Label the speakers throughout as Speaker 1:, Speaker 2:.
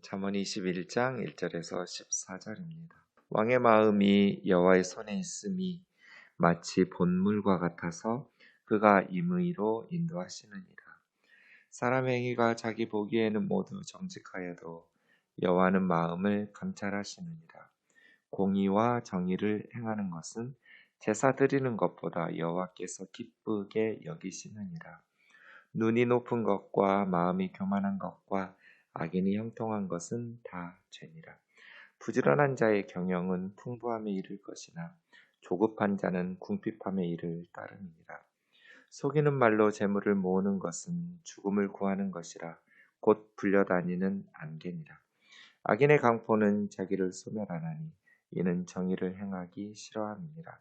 Speaker 1: 잠언 21장 1절에서 14절입니다. 왕의 마음이 여호와의 손에 있음이 마치 본물과 같아서 그가 임의로 인도하시느니라. 사람의 행위가 자기 보기에는 모두 정직하여도 여호와는 마음을 감찰하시느니라. 공의와 정의를 행하는 것은 제사 드리는 것보다 여호와께서 기쁘게 여기시느니라. 눈이 높은 것과 마음이 교만한 것과 악인이 형통한 것은 다 죄니라. 부지런한 자의 경영은 풍부함에 이를 것이나 조급한 자는 궁핍함에 이를 따르느니라. 속이는 말로 재물을 모으는 것은 죽음을 구하는 것이라 곧 불려다니는 안개니라. 악인의 강포는 자기를 소멸하나니 이는 정의를 행하기 싫어함이니라.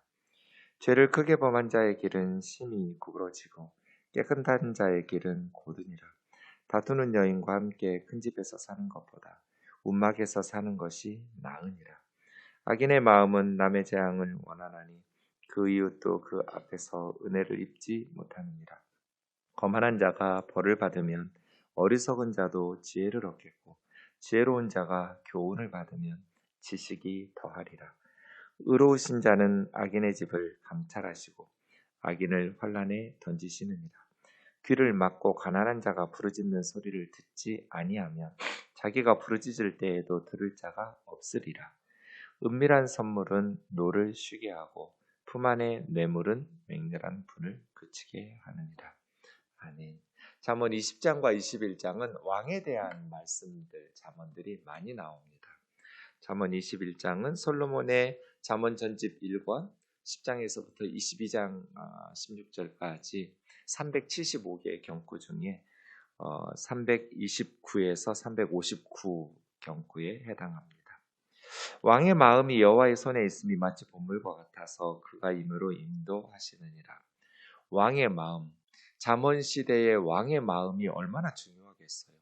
Speaker 1: 죄를 크게 범한 자의 길은 심히 구부러지고 깨끗한 자의 길은 고드니라. 다투는 여인과 함께 큰 집에서 사는 것보다 움막에서 사는 것이 나으니라. 악인의 마음은 남의 재앙을 원하나니 그 이웃도 그 앞에서 은혜를 입지 못하느니라. 거만한 자가 벌을 받으면 어리석은 자도 지혜를 얻겠고 지혜로운 자가 교훈을 받으면 지식이 더하리라. 의로우신 자는 악인의 집을 감찰하시고 악인을 환난에 던지시느니라. 귀를 막고 가난한 자가 부르짖는 소리를 듣지 아니하면 자기가 부르짖을 때에도 들을 자가 없으리라. 은밀한 선물은 노를 쉬게 하고 품 안의 뇌물은 맹렬한 분을 그치게 하느니라. 아멘. 잠언 20장과 21장은 왕에 대한 말씀들, 잠언들이 많이 나옵니다. 잠언 21장은 솔로몬의 잠언 전집 1권 10장에서부터 22장 16절까지 375개의 경구 중에 329에서 359 경구에 해당합니다. 왕의 마음이 여호와의 손에 있음이 마치 보물과 같아서 그가 임으로 인도하시느니라. 왕의 마음, 잠언 시대의 왕의 마음이 얼마나 중요하겠어요.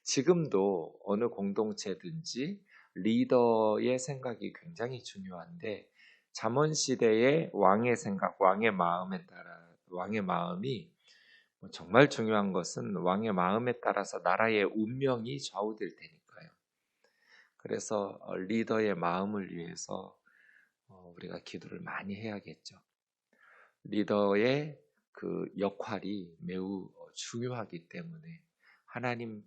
Speaker 1: 지금도 어느 공동체든지 리더의 생각이 굉장히 중요한데 잠언 시대의 왕의 생각, 왕의 마음에 따라 왕의 마음이 정말 중요한 것은 왕의 마음에 따라서 나라의 운명이 좌우될 테니까요. 그래서 리더의 마음을 위해서 우리가 기도를 많이 해야겠죠. 리더의 그 역할이 매우 중요하기 때문에 하나님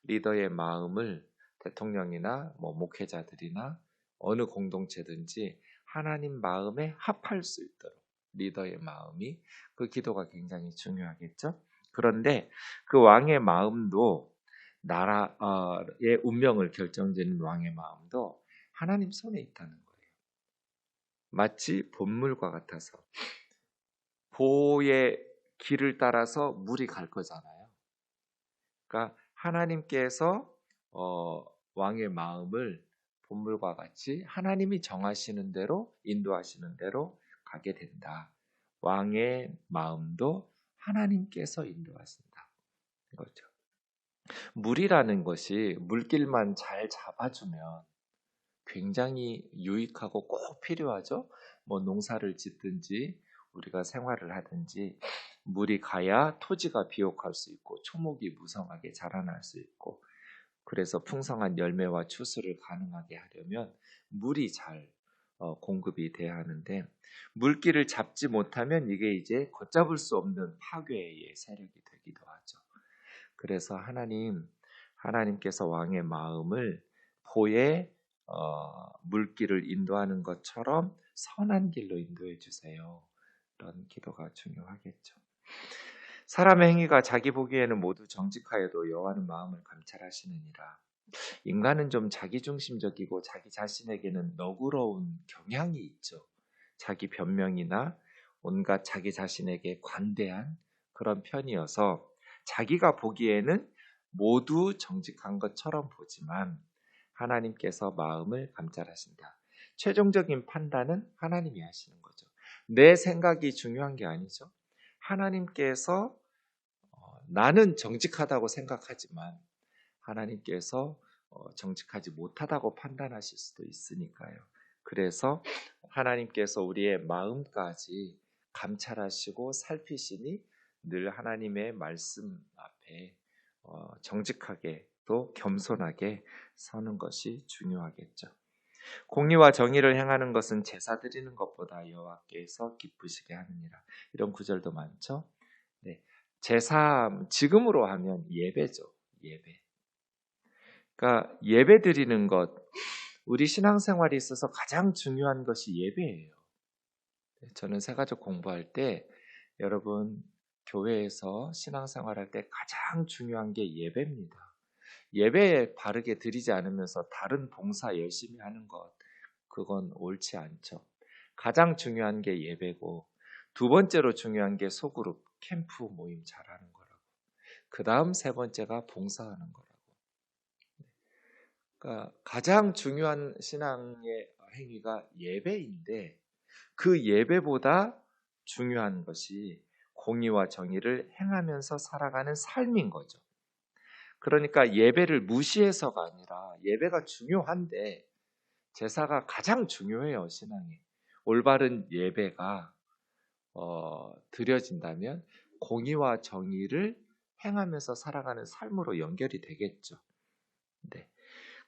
Speaker 1: 리더의 마음을 대통령이나 목회자들이나 어느 공동체든지 하나님 마음에 합할 수 있도록 리더의 마음이 그 기도가 굉장히 중요하겠죠. 그런데 그 왕의 마음도 나라의 운명을 결정짓는 왕의 마음도 하나님 손에 있다는 거예요. 마치 본물과 같아서 보의 길을 따라서 물이 갈 거잖아요. 그러니까 하나님께서 왕의 마음을 본물과 같이 하나님이 정하시는 대로 인도하시는 대로 가게 된다. 왕의 마음도 하나님께서 인도하신다. 거죠. 물이라는 것이 물길만 잘 잡아주면 굉장히 유익하고 꼭 필요하죠. 농사를 짓든지 우리가 생활을 하든지 물이 가야 토지가 비옥할 수 있고 초목이 무성하게 자라날 수 있고 그래서 풍성한 열매와 추수를 가능하게 하려면 물이 잘 공급이 돼야 하는데 물기를 잡지 못하면 이게 이제 걷잡을 수 없는 파괴의 세력이 되기도 하죠. 그래서 하나님께서 왕의 마음을 보의 물길을 인도하는 것처럼 선한 길로 인도해 주세요. 이런 기도가 중요하겠죠. 사람의 행위가 자기 보기에는 모두 정직하여도 여호와는 마음을 감찰하시느니라. 인간은 좀 자기중심적이고 자기 자신에게는 너그러운 경향이 있죠. 자기 변명이나 온갖 자기 자신에게 관대한 그런 편이어서 자기가 보기에는 모두 정직한 것처럼 보지만 하나님께서 마음을 감찰하신다. 최종적인 판단은 하나님이 하시는 거죠. 내 생각이 중요한 게 아니죠. 하나님께서 나는 정직하다고 생각하지만 하나님께서 정직하지 못하다고 판단하실 수도 있으니까요. 그래서 하나님께서 우리의 마음까지 감찰하시고 살피시니 늘 하나님의 말씀 앞에 정직하게 또 겸손하게 서는 것이 중요하겠죠. 공의와 정의를 행하는 것은 제사 드리는 것보다 여호와께서 기쁘시게 하느니라. 이런 구절도 많죠. 네. 제사 지금으로 하면 예배죠. 예배. 그러니까 예배 드리는 것, 우리 신앙생활에 있어서 가장 중요한 것이 예배예요. 저는 새가족 공부할 때 여러분 교회에서 신앙생활할 때 가장 중요한 게 예배입니다. 예배 바르게 드리지 않으면서 다른 봉사 열심히 하는 것, 그건 옳지 않죠. 가장 중요한 게 예배고, 두 번째로 중요한 게 소그룹, 캠프 모임 잘하는 거라고. 그 다음 세 번째가 봉사하는 거라고. 그러니까 가장 중요한 신앙의 행위가 예배인데, 그 예배보다 중요한 것이 공의와 정의를 행하면서 살아가는 삶인 거죠. 그러니까 예배를 무시해서가 아니라 예배가 중요한데 제사가 가장 중요해요. 신앙에. 올바른 예배가 드려진다면 공의와 정의를 행하면서 살아가는 삶으로 연결이 되겠죠. 네.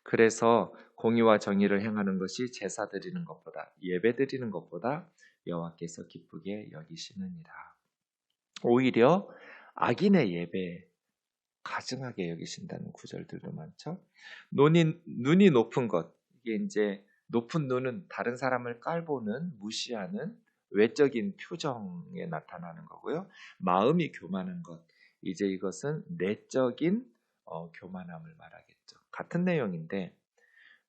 Speaker 1: 그래서 공의와 정의를 행하는 것이 제사 드리는 것보다, 예배 드리는 것보다 여호와께서 기쁘게 여기시느니라. 오히려 악인의 예배 가증하게 여기신다는 구절들도 많죠. 눈이 높은 것, 이게 이제 높은 눈은 다른 사람을 깔보는, 무시하는 외적인 표정에 나타나는 거고요. 마음이 교만한 것, 이제 이것은 내적인 교만함을 말하겠죠. 같은 내용인데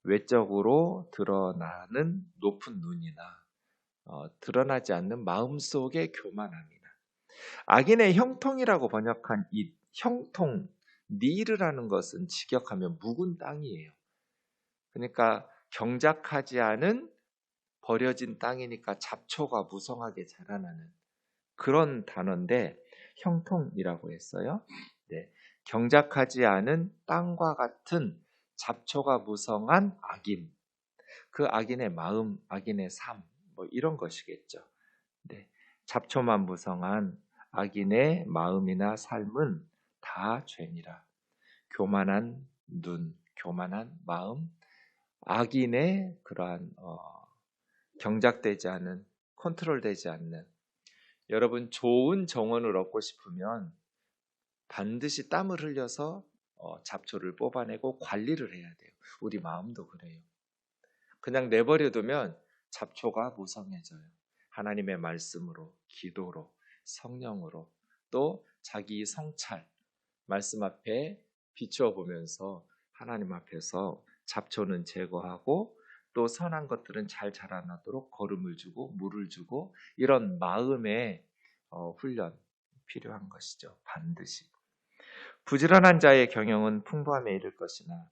Speaker 1: 외적으로 드러나는 높은 눈이나 드러나지 않는 마음속의 교만함이나, 악인의 형통이라고 번역한 이 형통, 니르라는 것은 직역하면 묵은 땅이에요. 그러니까 경작하지 않은 버려진 땅이니까 잡초가 무성하게 자라나는 그런 단어인데 형통이라고 했어요. 네, 경작하지 않은 땅과 같은 잡초가 무성한 악인, 그 악인의 마음, 악인의 삶, 뭐 이런 것이겠죠. 네, 잡초만 무성한 악인의 마음이나 삶은 다 죄니라. 교만한 눈, 교만한 마음, 악인의 그러한 경작되지 않은, 컨트롤되지 않는, 여러분 좋은 정원을 얻고 싶으면 반드시 땀을 흘려서 잡초를 뽑아내고 관리를 해야 돼요. 우리 마음도 그래요. 그냥 내버려두면 잡초가 무성해져요. 하나님의 말씀으로, 기도로, 성령으로, 또 자기 성찰, 말씀 앞에 비추어 보면서 하나님 앞에서 잡초는 제거하고 또 선한 것들은 잘 자라나도록 거름을 주고 물을 주고, 이런 마음의 훈련 필요한 것이죠. 반드시. 부지런한 자의 경영은 풍부함에 이를 것이나,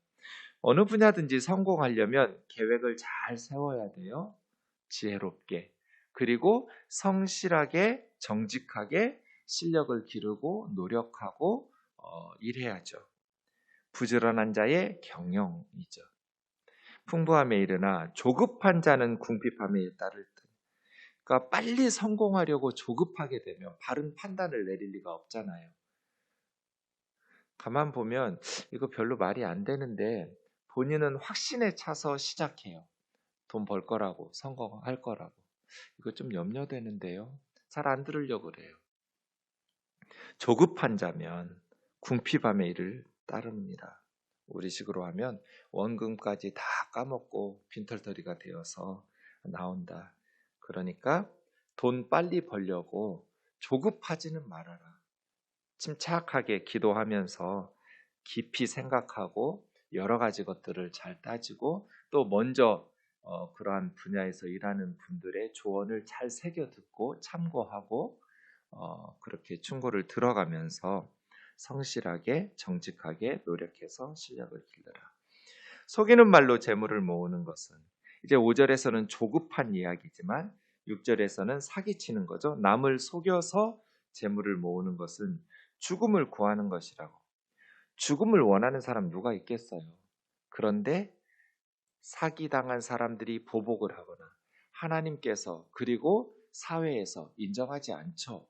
Speaker 1: 어느 분야든지 성공하려면 계획을 잘 세워야 돼요. 지혜롭게. 그리고 성실하게, 정직하게 실력을 기르고 노력하고 일해야죠. 부지런한 자의 경영이죠. 풍부함에 이르나 조급한 자는 궁핍함에 따를 듯. 그러니까 빨리 성공하려고 조급하게 되면 바른 판단을 내릴 리가 없잖아요. 가만 보면 이거 별로 말이 안 되는데 본인은 확신에 차서 시작해요. 돈 벌 거라고, 성공할 거라고. 이거 좀 염려되는데요. 잘 안 들으려고 그래요. 조급한 자면 궁핍함의 일을 따릅니다. 우리식으로 하면 원금까지 다 까먹고 빈털터리가 되어서 나온다. 그러니까 돈 빨리 벌려고 조급하지는 말아라. 침착하게 기도하면서 깊이 생각하고 여러 가지 것들을 잘 따지고, 또 먼저 그러한 분야에서 일하는 분들의 조언을 잘 새겨 듣고 참고하고 그렇게 충고를 들어가면서 성실하게 정직하게 노력해서 실력을 길러라. 속이는 말로 재물을 모으는 것은, 이제 5절에서는 조급한 이야기지만 6절에서는 사기치는 거죠. 남을 속여서 재물을 모으는 것은 죽음을 구하는 것이라고. 죽음을 원하는 사람 누가 있겠어요? 그런데 사기당한 사람들이 보복을 하거나 하나님께서 그리고 사회에서 인정하지 않죠.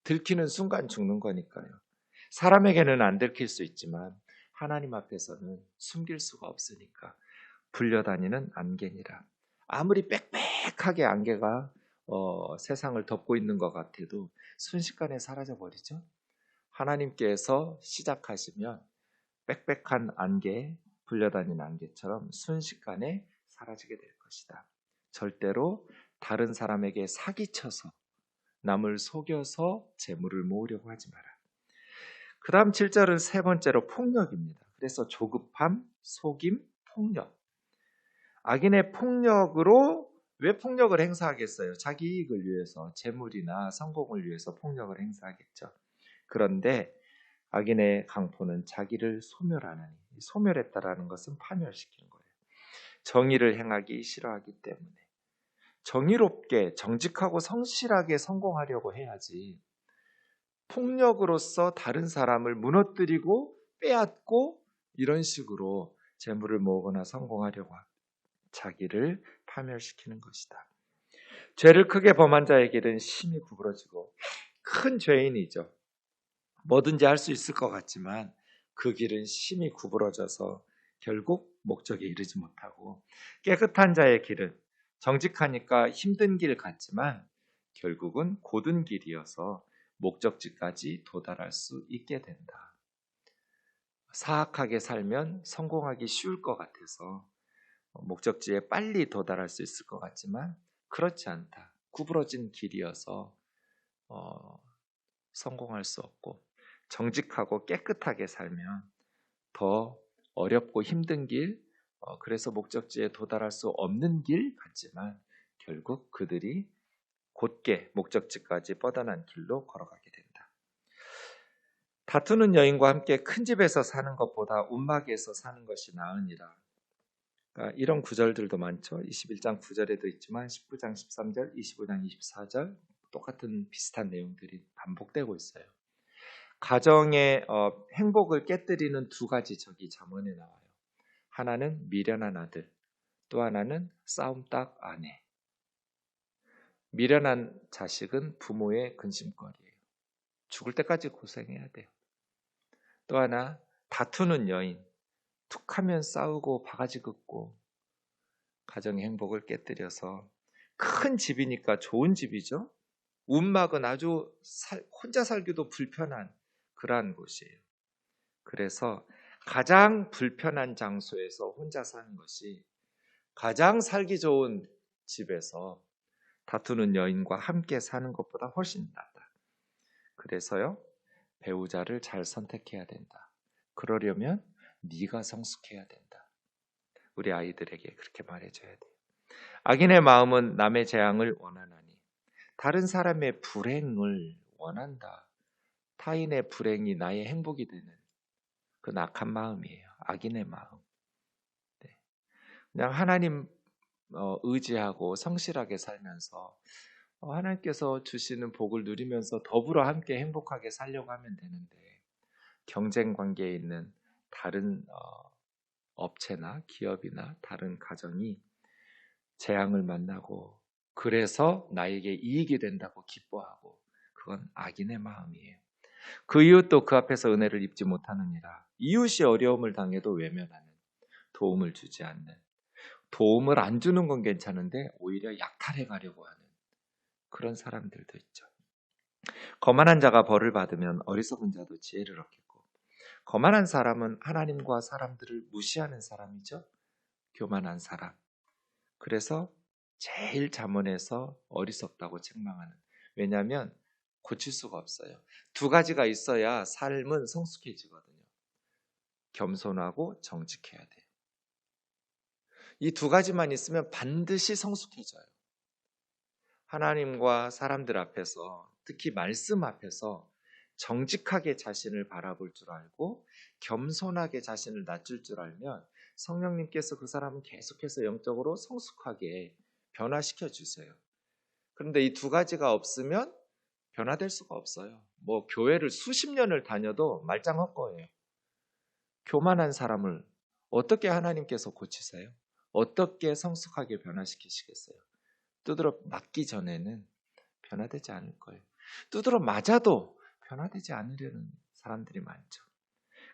Speaker 1: 들키는 순간 죽는 거니까요. 사람에게는 안 들킬 수 있지만 하나님 앞에서는 숨길 수가 없으니까 불려다니는 안개니라. 아무리 빽빽하게 안개가 세상을 덮고 있는 것 같아도 순식간에 사라져버리죠. 하나님께서 시작하시면 빽빽한 안개, 불려다니는 안개처럼 순식간에 사라지게 될 것이다. 절대로 다른 사람에게 사기쳐서 남을 속여서 재물을 모으려고 하지 마라. 그 다음 7절은 세 번째로 폭력입니다. 그래서 조급함, 속임, 폭력. 악인의 폭력으로 왜 폭력을 행사하겠어요? 자기 이익을 위해서, 재물이나 성공을 위해서 폭력을 행사하겠죠. 그런데 악인의 강포는 자기를 소멸하느니, 소멸했다라는 것은 파멸시키는 거예요. 정의를 행하기 싫어하기 때문에. 정의롭게, 정직하고 성실하게 성공하려고 해야지 폭력으로서 다른 사람을 무너뜨리고 빼앗고 이런 식으로 재물을 모으거나 성공하려고 자기를 파멸시키는 것이다. 죄를 크게 범한 자의 길은 심히 구부러지고 큰 죄인이죠. 뭐든지 할 수 있을 것 같지만 그 길은 심히 구부러져서 결국 목적에 이르지 못하고, 깨끗한 자의 길은 정직하니까 힘든 길 같지만 결국은 곧은 길이어서 목적지까지 도달할 수 있게 된다. 사악하게 살면 성공하기 쉬울 것 같아서 목적지에 빨리 도달할 수 있을 것 같지만 그렇지 않다. 구부러진 길이어서 성공할 수 없고, 정직하고 깨끗하게 살면 더 어렵고 힘든 길, 그래서 목적지에 도달할 수 없는 길 같지만 결국 그들이 곧게 목적지까지 뻗어난 길로 걸어가게 된다. 다투는 여인과 함께 큰 집에서 사는 것보다 움막에서 사는 것이 나으니라. 그러니까 이런 구절들도 많죠. 21장 9절에도 있지만 19장 13절, 25장 24절 똑같은 비슷한 내용들이 반복되고 있어요. 가정의 행복을 깨뜨리는 두 가지 적이 잠언에 나와요. 하나는 미련한 아들, 또 하나는 싸움딱 아내. 미련한 자식은 부모의 근심거리예요. 죽을 때까지 고생해야 돼요. 또 하나, 다투는 여인, 툭하면 싸우고 바가지 긋고 가정의 행복을 깨뜨려서, 큰 집이니까 좋은 집이죠. 움막은 아주 혼자 살기도 불편한 그러한 곳이에요. 그래서 가장 불편한 장소에서 혼자 사는 것이 가장 살기 좋은 집에서 다투는 여인과 함께 사는 것보다 훨씬 낫다. 그래서요, 배우자를 잘 선택해야 된다. 그러려면 네가 성숙해야 된다. 우리 아이들에게 그렇게 말해줘야 돼요. 악인의 마음은 남의 재앙을 원하나니 다른 사람의 불행을 원한다. 타인의 불행이 나의 행복이 되는 그 악한 마음이에요. 악인의 마음. 네. 그냥 하나님 의지하고 성실하게 살면서 하나님께서 주시는 복을 누리면서 더불어 함께 행복하게 살려고 하면 되는데, 경쟁 관계에 있는 다른 업체나 기업이나 다른 가정이 재앙을 만나고 그래서 나에게 이익이 된다고 기뻐하고, 그건 악인의 마음이에요. 그 이웃도 그 앞에서 은혜를 입지 못하느니라. 이웃이 어려움을 당해도 외면하는, 도움을 주지 않는, 도움을 안 주는 건 괜찮은데 오히려 약탈해 가려고 하는 그런 사람들도 있죠. 거만한 자가 벌을 받으면 어리석은 자도 지혜를 얻겠고, 거만한 사람은 하나님과 사람들을 무시하는 사람이죠. 교만한 사람. 그래서 제일 잠언에서 어리석다고 책망하는. 왜냐하면 고칠 수가 없어요. 두 가지가 있어야 삶은 성숙해지거든요. 겸손하고 정직해야 돼요. 이 두 가지만 있으면 반드시 성숙해져요. 하나님과 사람들 앞에서, 특히 말씀 앞에서 정직하게 자신을 바라볼 줄 알고 겸손하게 자신을 낮출 줄 알면 성령님께서 그 사람은 계속해서 영적으로 성숙하게 변화시켜 주세요. 그런데 이 두 가지가 없으면 변화될 수가 없어요. 뭐 교회를 수십 년을 다녀도 말짱할 거예요. 교만한 사람을 어떻게 하나님께서 고치세요? 어떻게 성숙하게 변화시키시겠어요? 두드러 맞기 전에는 변화되지 않을 거예요. 두드러 맞아도 변화되지 않으려는 사람들이 많죠.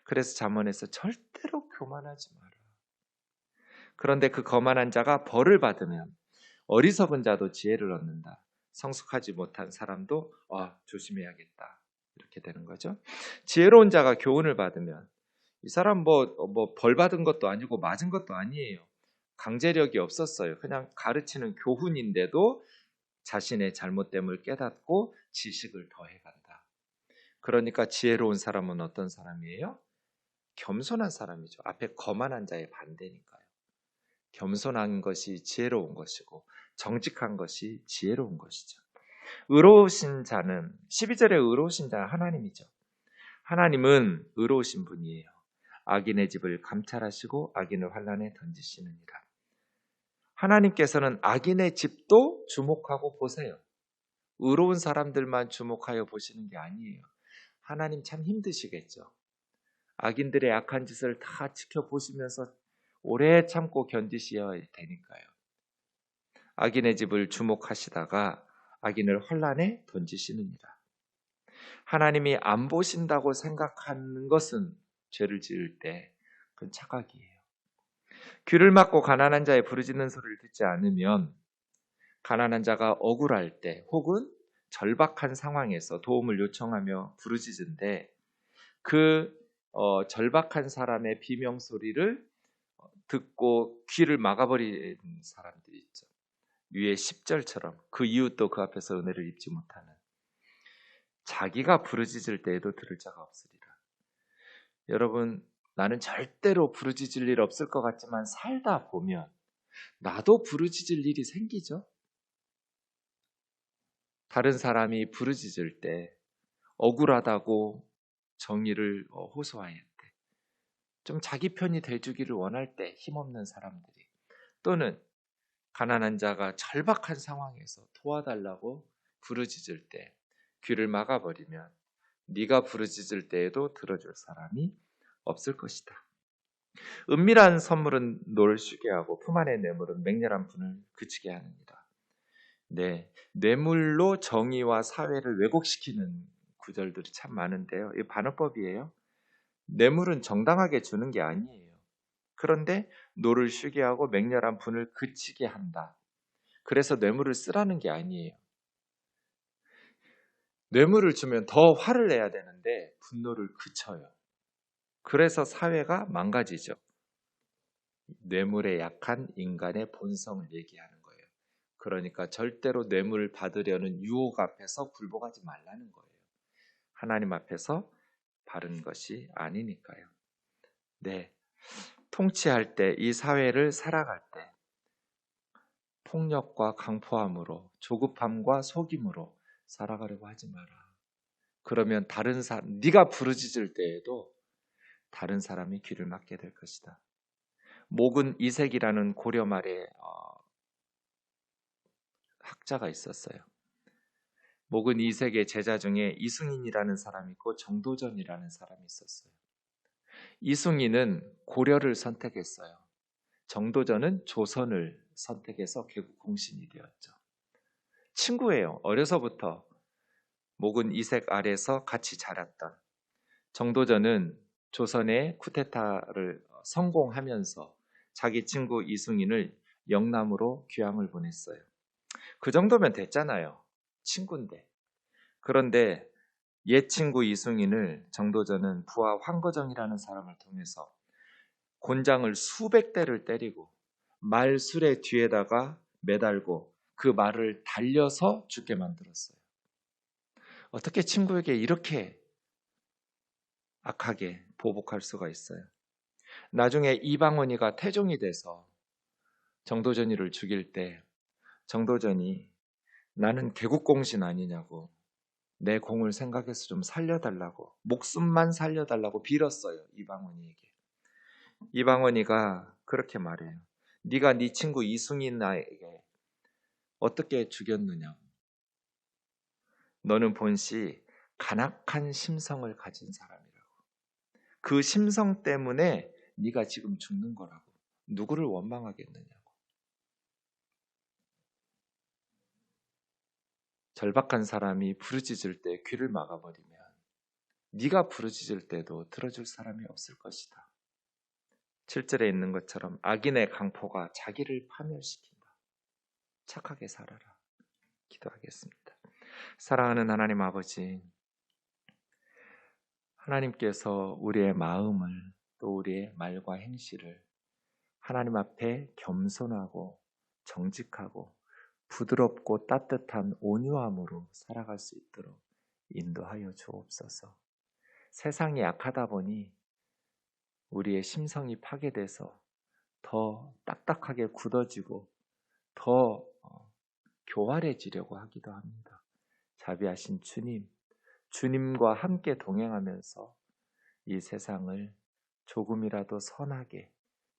Speaker 1: 그래서 잠언에서 절대로 교만하지 마라. 그런데 그 거만한 자가 벌을 받으면 어리석은 자도 지혜를 얻는다. 성숙하지 못한 사람도 조심해야겠다. 이렇게 되는 거죠. 지혜로운 자가 교훈을 받으면 이 사람 벌 받은 것도 아니고 맞은 것도 아니에요. 강제력이 없었어요. 그냥 가르치는 교훈인데도 자신의 잘못됨을 깨닫고 지식을 더해간다. 그러니까 지혜로운 사람은 어떤 사람이에요? 겸손한 사람이죠. 앞에 거만한 자의 반대니까요. 겸손한 것이 지혜로운 것이고 정직한 것이 지혜로운 것이죠. 의로우신 자는 12절에 의로우신 자는 하나님이죠. 하나님은 의로우신 분이에요. 악인의 집을 감찰하시고 악인을 환난에 던지시느니라. 하나님께서는 악인의 집도 주목하고 보세요. 의로운 사람들만 주목하여 보시는 게 아니에요. 하나님 참 힘드시겠죠. 악인들의 악한 짓을 다 지켜보시면서 오래 참고 견디셔야 되니까요. 악인의 집을 주목하시다가 악인을 환난에 던지시느니라. 하나님이 안 보신다고 생각하는 것은 죄를 지을 때 그건 착각이에요. 귀를 막고 가난한 자의 부르짖는 소리를 듣지 않으면 가난한 자가 억울할 때 혹은 절박한 상황에서 도움을 요청하며 부르짖은데 그 절박한 사람의 비명 소리를 듣고 귀를 막아버린 사람들이 있죠. 위에 10절처럼 그 이웃도 그 앞에서 은혜를 입지 못하는, 자기가 부르짖을 때에도 들을 자가 없으리라. 여러분, 나는 절대로 부르짖을 일 없을 것 같지만 살다 보면 나도 부르짖을 일이 생기죠. 다른 사람이 부르짖을 때 억울하다고 정의를 호소할 때, 좀 자기 편이 돼주기를 원할 때 힘없는 사람들이, 또는 가난한 자가 절박한 상황에서 도와달라고 부르짖을 때 귀를 막아버리면 네가 부르짖을 때에도 들어줄 사람이 없을 것이다. 은밀한 선물은 노를 쉬게 하고 품 안의 뇌물은 맹렬한 분을 그치게 하느니라. 네, 뇌물로 정의와 사회를 왜곡시키는 구절들이 참 많은데요. 이 반어법이에요. 뇌물은 정당하게 주는 게 아니에요. 그런데 노를 쉬게 하고 맹렬한 분을 그치게 한다. 그래서 뇌물을 쓰라는 게 아니에요. 뇌물을 주면 더 화를 내야 되는데 분노를 그쳐요. 그래서 사회가 망가지죠. 뇌물에 약한 인간의 본성을 얘기하는 거예요. 그러니까 절대로 뇌물을 받으려는 유혹 앞에서 굴복하지 말라는 거예요. 하나님 앞에서 바른 것이 아니니까요. 네, 통치할 때, 이 사회를 살아갈 때 폭력과 강포함으로, 조급함과 속임으로 살아가려고 하지 마라. 그러면 다른 사람, 네가 부르짖을 때에도 다른 사람이 귀를 막게 될 것이다. 목은 이색이라는 고려 말에 학자가 있었어요. 목은 이색의 제자 중에 이승인이라는 사람이 있고 정도전이라는 사람이 있었어요. 이승인은 고려를 선택했어요. 정도전은 조선을 선택해서 결국 공신이 되었죠. 친구예요. 어려서부터 목은 이색 아래서 같이 자랐던. 정도전은 조선의 쿠데타를 성공하면서 자기 친구 이승인을 영남으로 귀향을 보냈어요. 그 정도면 됐잖아요. 친구인데. 그런데 옛 친구 이승인을 정도전은 부하 황거정이라는 사람을 통해서 곤장을 수백 대를 때리고 말술의 뒤에다가 매달고 그 말을 달려서 죽게 만들었어요. 어떻게 친구에게 이렇게 악하게 보복할 수가 있어요? 나중에 이방원이가 태종이 돼서 정도전이를 죽일 때 정도전이 나는 개국공신 아니냐고, 내 공을 생각해서 좀 살려달라고, 목숨만 살려달라고 빌었어요. 이방원이에게. 이방원이가 그렇게 말해요. 네가 네 친구 이승인에게 어떻게 죽였느냐고. 너는 본시 간악한 심성을 가진 사람이라고. 그 심성 때문에 네가 지금 죽는 거라고. 누구를 원망하겠느냐고. 절박한 사람이 부르짖을 때 귀를 막아버리면 네가 부르짖을 때도 들어줄 사람이 없을 것이다. 7절에 있는 것처럼 악인의 강포가 자기를 파멸시킨다. 착하게 살아라. 기도하겠습니다. 사랑하는 하나님 아버지, 하나님께서 우리의 마음을 또 우리의 말과 행실을 하나님 앞에 겸손하고 정직하고 부드럽고 따뜻한 온유함으로 살아갈 수 있도록 인도하여 주옵소서. 세상이 약하다 보니 우리의 심성이 파괴돼서 더 딱딱하게 굳어지고 더 교활해지려고 하기도 합니다. 자비하신 주님, 주님과 함께 동행하면서 이 세상을 조금이라도 선하게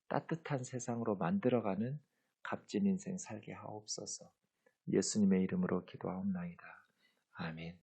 Speaker 1: 따뜻한 세상으로 만들어가는 값진 인생 살게 하옵소서. 예수님의 이름으로 기도하옵나이다. 아멘.